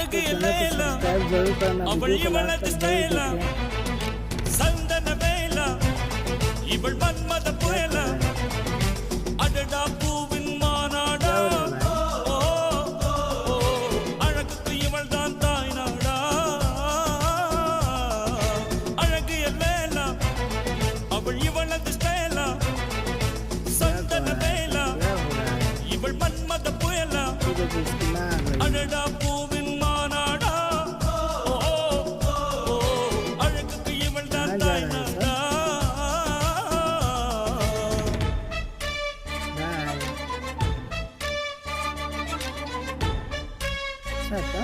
அழகு तो चैनल को எல்லையெல்லாம் सब्सक्राइब जरूर करना, அவள் वीडियो को இவளது लास्ट तक जरूर ஸ்டைலா देखें। சந்தன வேலா இவள் மன்மத புயலா அடடா பூவின் மாநாடா ஓ, ஓ, அழகுக்கு இவள் தான் தாய் நாடா அழகு எல்லையெல்லா அவள் இவளது ஸ்டைலா சந்தன வேலா இவள் மன்மத புயலா ठीक है, इसकी ना आ गई। அடடா பூவின் மாநாடா ஓ, ஓ, அழகுக்கு இவள் தான் कहाँ जा தாய் रहे हैं நாடா बाय। अच्छा था।